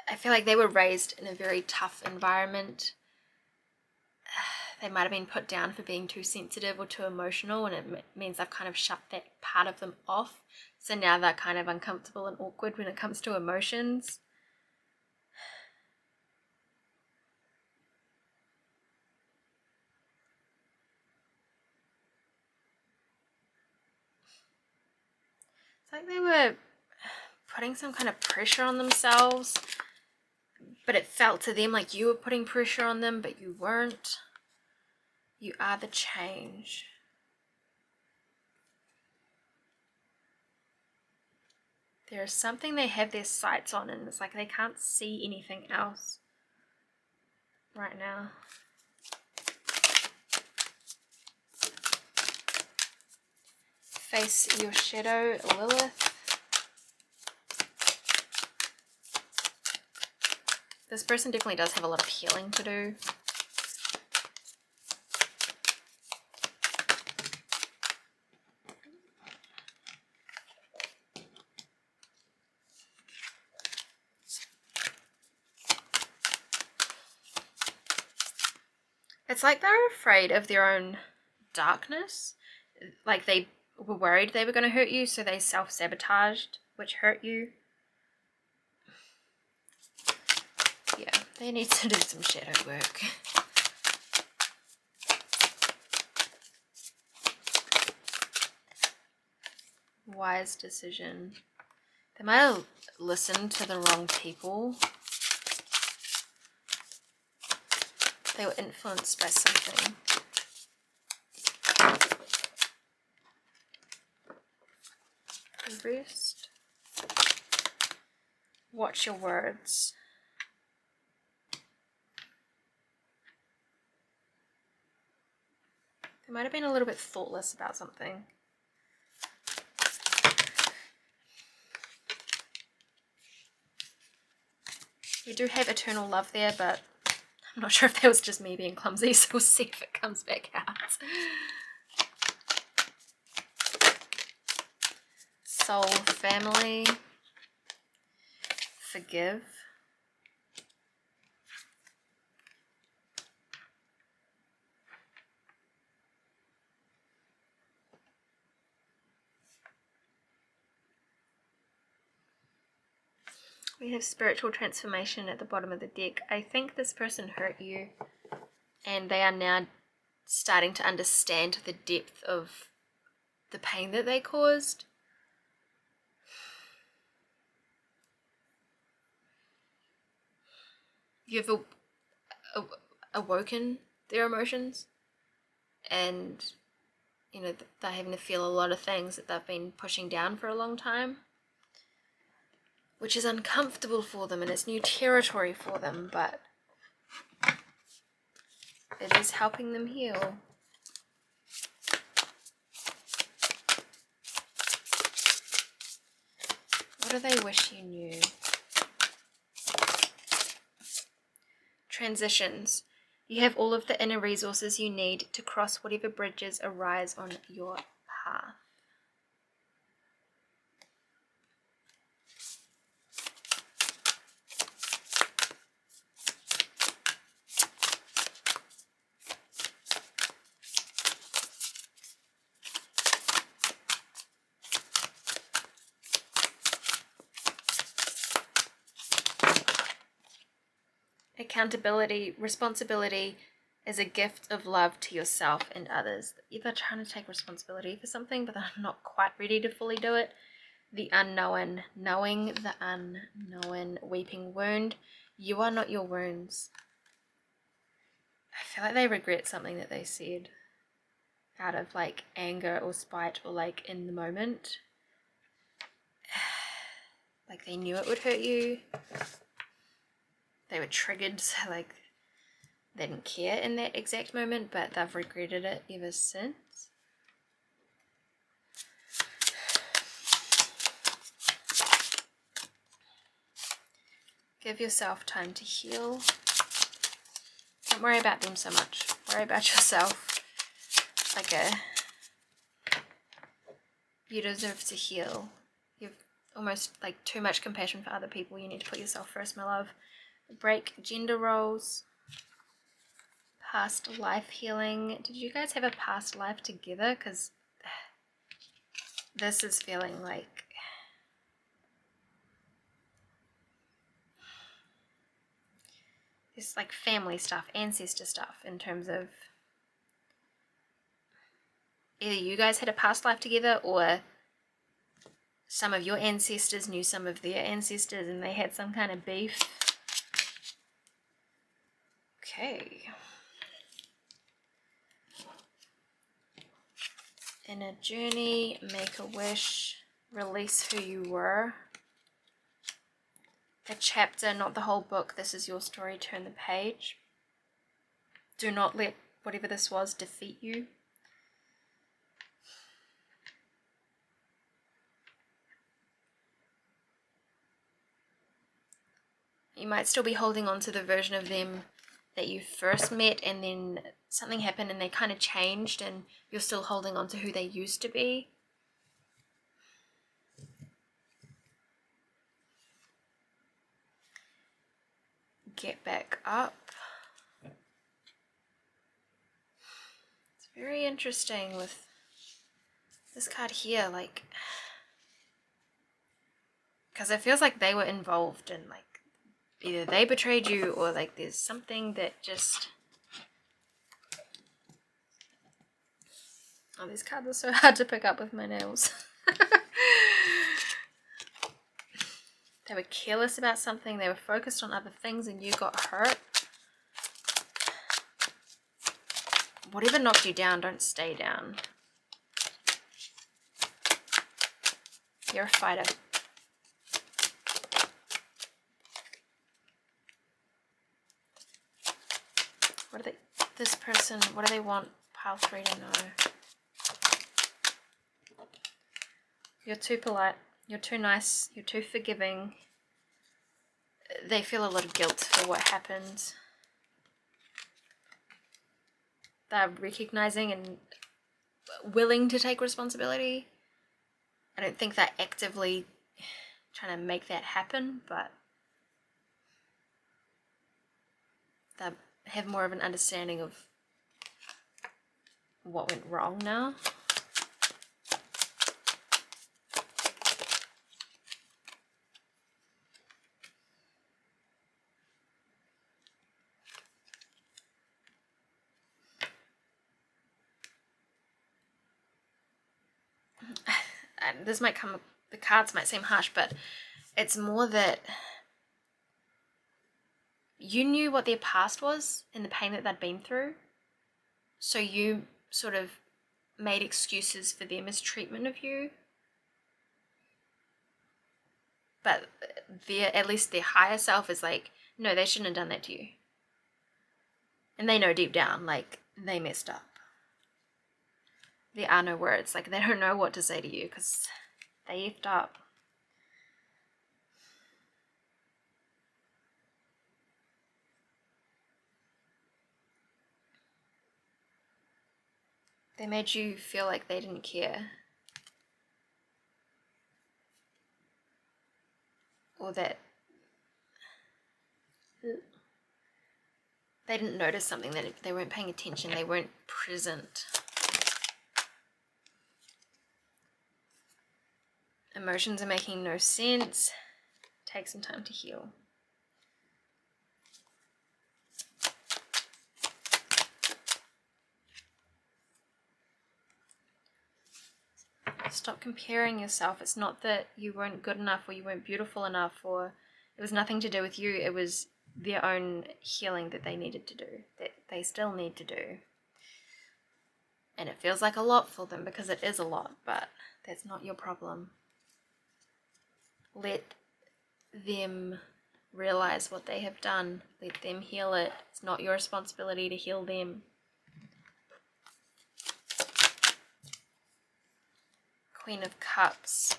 I feel like they were raised in a very tough environment. They might have been put down for being too sensitive or too emotional, and it means I've kind of shut that part of them off. So now they're kind of uncomfortable and awkward when it comes to emotions. It's like they were putting some kind of pressure on themselves, but it felt to them like you were putting pressure on them, but you weren't. You are the change. There's something they have their sights on, and it's like they can't see anything else right now. Face your shadow, Lilith. This person definitely does have a lot of healing to do. It's like they're afraid of their own darkness. Like they were worried they were going to hurt you, so they self-sabotaged, which hurt you. Yeah, they need to do some shadow work. Wise decision. They might have listened to the wrong people. They were influenced by something. Rest. Watch your words. They might have been a little bit thoughtless about something. You do have eternal love there, but I'm not sure if that was just me being clumsy, so we'll see if it comes back out. Soul, family. Forgive. We have spiritual transformation at the bottom of the deck. I think this person hurt you, and they are now starting to understand the depth of the pain that they caused. You've awoken their emotions, and you know they're having to feel a lot of things that they've been pushing down for a long time, which is uncomfortable for them and it's new territory for them, but it is helping them heal. What do they wish you knew? Transitions. You have all of the inner resources you need to cross whatever bridges arise on your path. Accountability, responsibility is a gift of love to yourself and others. Either trying to take responsibility for something, but I'm not quite ready to fully do it. The unknown, knowing the unknown, weeping wound. You are not your wounds. I feel like they regret something that they said out of like anger or spite or like in the moment. Like they knew it would hurt you. They were triggered, so like they didn't care in that exact moment, but they've regretted it ever since. Give yourself time to heal. Don't worry about them so much. Worry about yourself. You deserve to heal. You've almost like too much compassion for other people. You need to put yourself first, my love. Break gender roles. Past life healing. Did you guys have a past life together? Because this is feeling like it's like family stuff, ancestor stuff, in terms of either you guys had a past life together or some of your ancestors knew some of their ancestors and they had some kind of beef. Okay. Inner journey, make a wish, release who you were. A chapter, not the whole book. This is your story. Turn the page. Do not let whatever this was defeat you. You might still be holding on to the version of them that you first met, and then something happened and they kind of changed and you're still holding on to who they used to be. Get back up. It's very interesting with this card here, like, because it feels like they were involved in, like, either they betrayed you or like there's something that just... Oh, these cards are so hard to pick up with my nails. They were careless about something, they were focused on other things, and you got hurt. Whatever knocked you down, don't stay down. You're a fighter. What do they, this person, what do they want pile 3 to know? You're too polite. You're too nice, you're too forgiving. They feel a lot of guilt for what happened. They're recognizing and willing to take responsibility. I don't think they're actively trying to make that happen, but they have more of an understanding of what went wrong now. And this might come, the cards might seem harsh, but it's more that you knew what their past was and the pain that they'd been through, so you sort of made excuses for their mistreatment of you. But at least their higher self is like, no, they shouldn't have done that to you. And they know deep down, like, they messed up. There are no words, like, they don't know what to say to you because they effed up. They made you feel like they didn't care. Or that they didn't notice something, that they weren't paying attention, they weren't present. Emotions are making no sense. Take some time to heal. Stop comparing yourself. It's not that you weren't good enough or you weren't beautiful enough, or it was nothing to do with you. It was their own healing that they needed to do, that they still need to do. And it feels like a lot for them because it is a lot, but that's not your problem. Let them realize what they have done. Let them heal it. It's not your responsibility to heal them. Queen of Cups.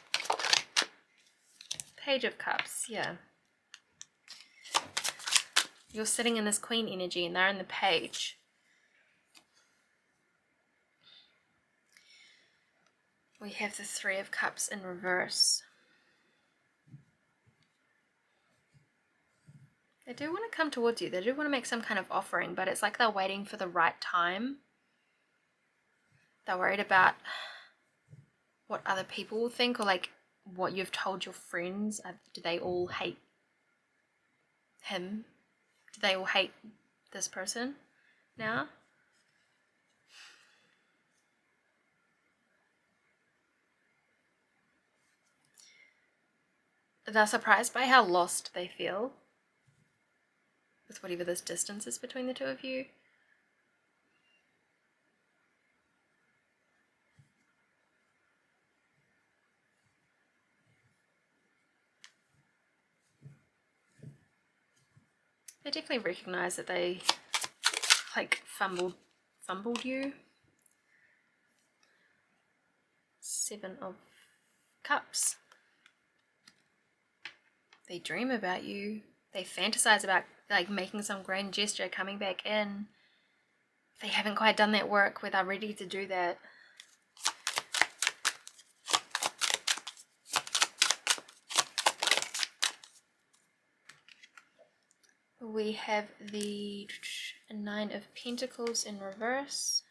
Page of Cups, yeah. You're sitting in this Queen energy and they're in the Page. We have the Three of Cups in reverse. They do want to come towards you. They do want to make some kind of offering, but it's like they're waiting for the right time. They're worried about what other people will think, or like what you've told your friends. Do they all hate him? Do they all hate this person now? They're surprised by how lost they feel with whatever this distance is between the two of you. They definitely recognize that they like fumbled you. Seven of Cups. They dream about you. They fantasize about like making some grand gesture, coming back in. They haven't quite done that work where they're ready to do that. We have the Nine of Pentacles in reverse.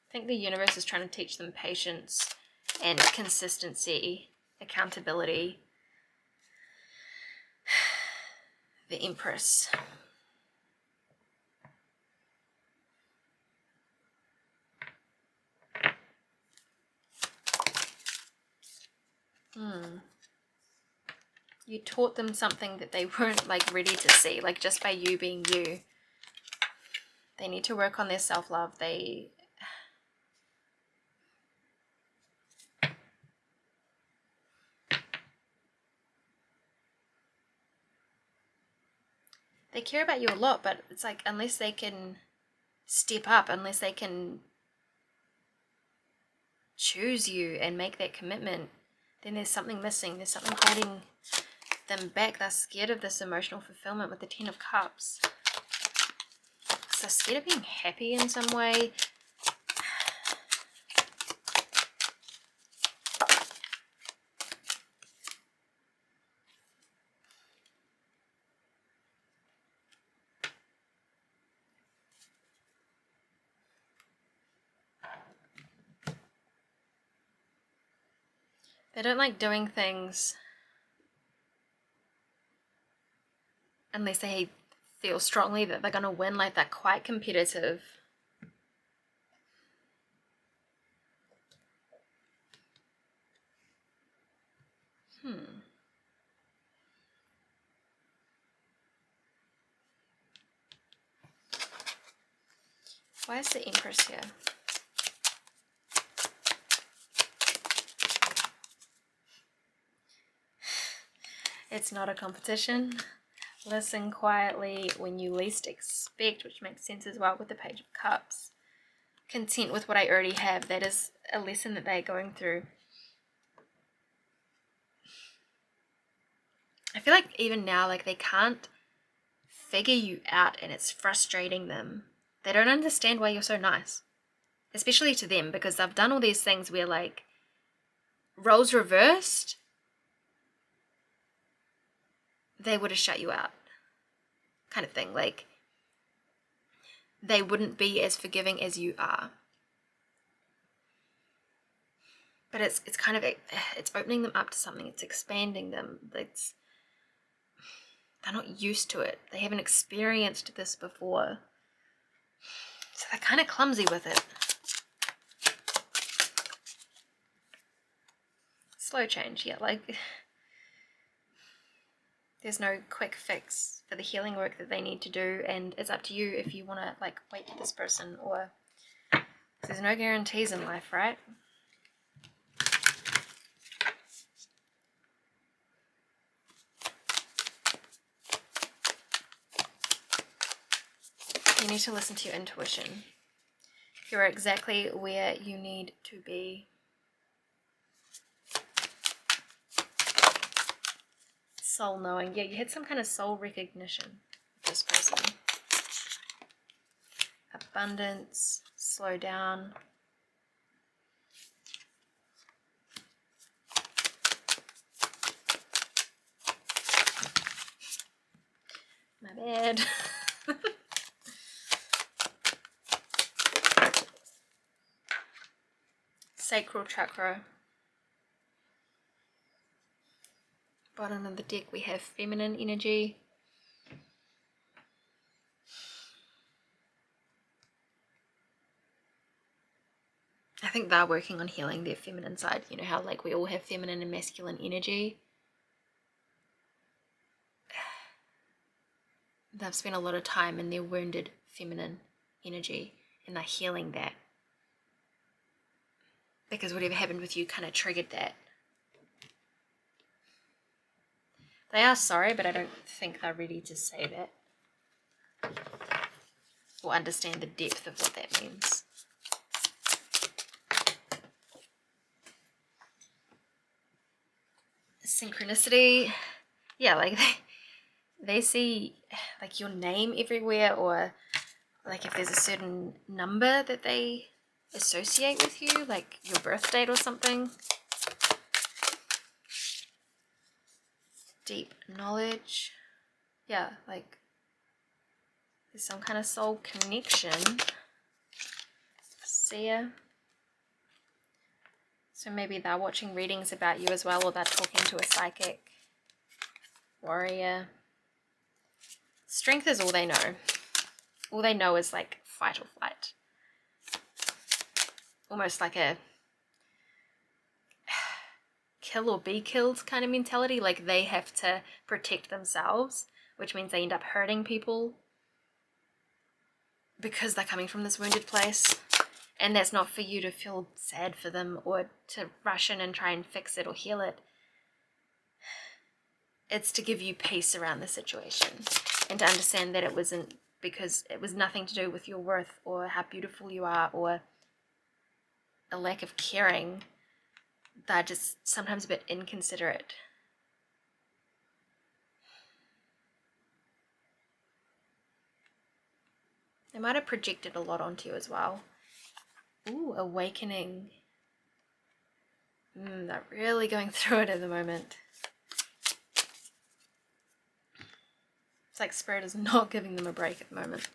I think the universe is trying to teach them patience and consistency, accountability. The Empress. You taught them something that they weren't like ready to see, like just by you being you. They need to work on their self-love. They care about you a lot, but it's like unless they can step up, unless they can choose you and make that commitment, then there's something missing. There's something holding them back. They're scared of this emotional fulfillment with the Ten of Cups. So they're scared of being happy in some way. They don't like doing things unless they feel strongly that they're going to win, like they're quite competitive. Why is the Empress here? It's not a competition. Listen quietly when you least expect, which makes sense as well with the Page of Cups. Content with what I already have. That is a lesson that they're going through. I feel like even now, like they can't figure you out and it's frustrating them. They don't understand why you're so nice, especially to them, because they've done all these things where like roles reversed, they would have shut you out kind of thing. Like they wouldn't be as forgiving as you are. But it's kind of, it's opening them up to something. It's expanding them. They're not used to it. They haven't experienced this before. So they're kind of clumsy with it. Slow change, yeah, like there's no quick fix for the healing work that they need to do, and it's up to you if you want to like wait for this person, or there's no guarantees in life, right? You need to listen to your intuition. You're exactly where you need to be. Soul knowing. Yeah, you had some kind of soul recognition with this person. Abundance. Slow down. My bad. Sacral chakra. Bottom of the deck we have feminine energy. I think they're working on healing their feminine side. You know how like we all have feminine and masculine energy. They've spent a lot of time in their wounded feminine energy and they're healing that. Because whatever happened with you kind of triggered that. They are sorry, but I don't think they're ready to say that. Or understand the depth of what that means. Synchronicity. Yeah, like they see like your name everywhere, or like if there's a certain number that they associate with you, like your birth date or something. Deep knowledge. Yeah, like there's some kind of soul connection. Seer. So maybe they're watching readings about you as well, or they're talking to a psychic. Warrior. Strength is all they know. All they know is like fight or flight. Almost like a kill or be killed kind of mentality. Like they have to protect themselves, which means they end up hurting people because they're coming from this wounded place. And that's not for you to feel sad for them or to rush in and try and fix it or heal it. It's to give you peace around the situation and to understand that it wasn't because it was nothing to do with your worth or how beautiful you are or a lack of caring. They're just sometimes a bit inconsiderate. They might have projected a lot onto you as well. Ooh, awakening. They're really going through it at the moment. It's like Spirit is not giving them a break at the moment.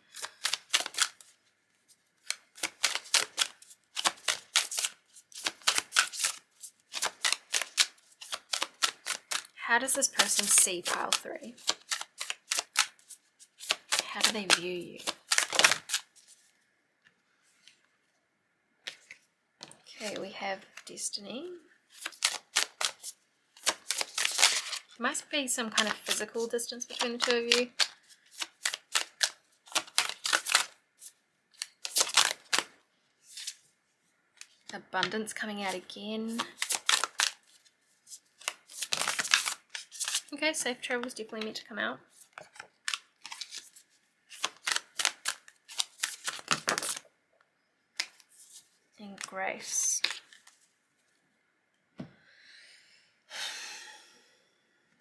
How does this person see pile 3? How do they view you? Okay, we have Destiny. There must be some kind of physical distance between the two of you. Abundance coming out again. Okay, safe travel is definitely meant to come out. And grace.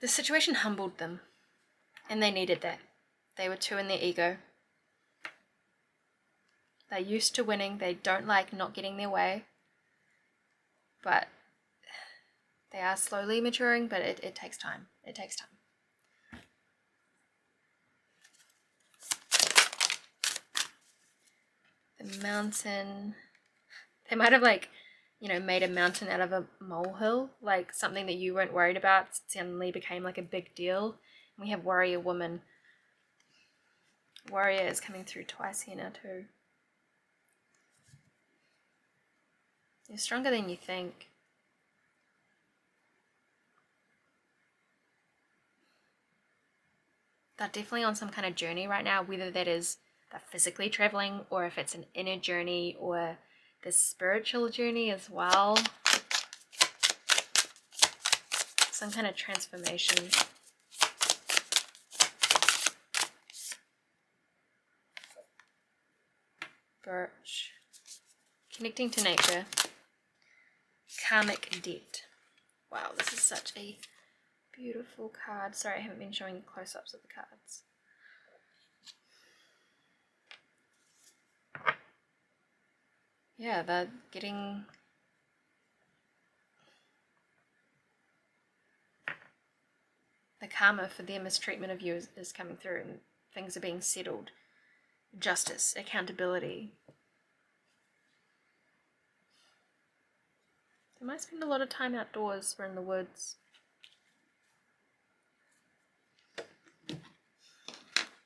The situation humbled them, and they needed that. They were too in their ego. They're used to winning. They don't like not getting their way. But they are slowly maturing, but it takes time. It takes time. The mountain. They might have made a mountain out of a molehill, like something that you weren't worried about suddenly became like a big deal. We have warrior woman. Warrior is coming through twice here now too. You're stronger than you think. They're definitely on some kind of journey right now, whether that is they're physically traveling or if it's an inner journey or the spiritual journey as well. Some kind of transformation. Birch. Connecting to nature. Karmic debt. Wow, this is such a beautiful card. Sorry, I haven't been showing close-ups of the cards. Yeah, they're getting... the karma for their mistreatment of you is coming through and things are being settled. Justice, accountability. They might spend a lot of time outdoors or in the woods.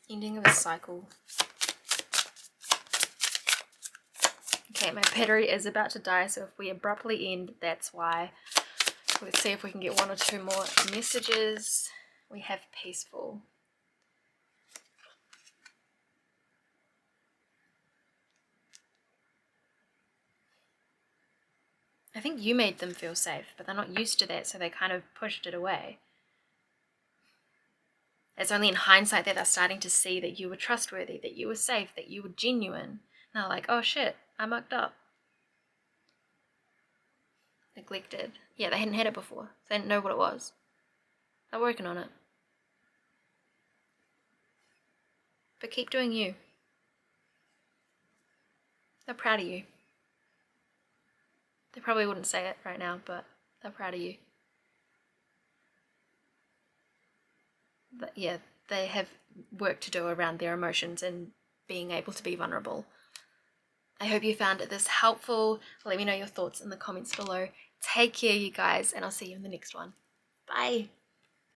Ending of a cycle. Okay, my battery is about to die, so if we abruptly end, that's why. Let's see if we can get one or two more messages. We have peaceful. I think you made them feel safe, but they're not used to that, so they kind of pushed it away. It's only in hindsight that they're starting to see that you were trustworthy, that you were safe, that you were genuine. And they're like, oh shit, I mucked up. Neglected. Yeah, they hadn't had it before. They didn't know what it was. They're working on it. But keep doing you. They're proud of you. They probably wouldn't say it right now, but they're proud of you. But yeah, they have work to do around their emotions and being able to be vulnerable. I hope you found this helpful. Let me know your thoughts in the comments below. Take care, you guys, and I'll see you in the next one. Bye.